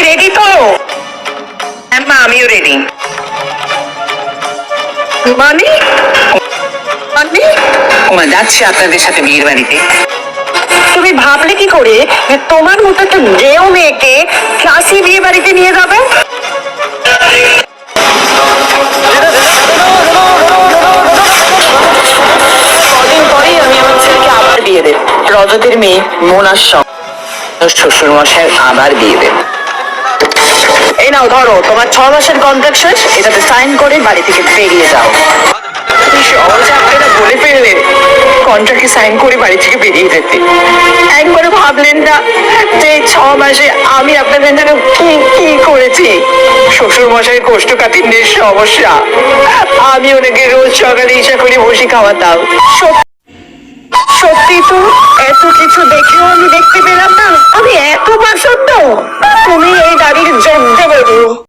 সবাই রেডি তো? হ্যাঁ মা, আমিও রেডি। মানে মানে ওমা, যাচ্ছি আপনাদের সাথে বিয়ের বাড়িতে। তুমি ভাবলে কি করে যে তোমার মতো একটা গেও মেয়েকে ক্লাসি বিয়ে বাড়িতে নিয়ে যাবে? কদিন পরেই আমি আমার ছেলেকে আবার বিয়ে দেব। রজতের মেয়ে মোনার সঙ্গে শ্বশুর মশাই আবার বিয়ে দেব। এই নাও ধরো, তোমার 6 মাসের কন্ট্রাক্ট শেষ, এটাতে সাইন করে বাড়ি থেকে বেরিয়ে যাও। সহজে আপনারা বলে ফেললেন কন্ট্রাক্টে সাইন করে বাড়ি থেকে বেরিয়ে যেতে। একবারে ভাবলেন না যে 6 মাসে আমি আপনাদের জন্য কি কি করেছি? শ্বশুর মশাই কোষ্ঠকাঠিন্যের সমস্যা, আমি ওনাকে রোজ সকালে ইচ্ছা করে বসে খাওয়াতাম। সত্যি তো, এত কিছু দেখেও আমি দেখতে পেলাম না আমি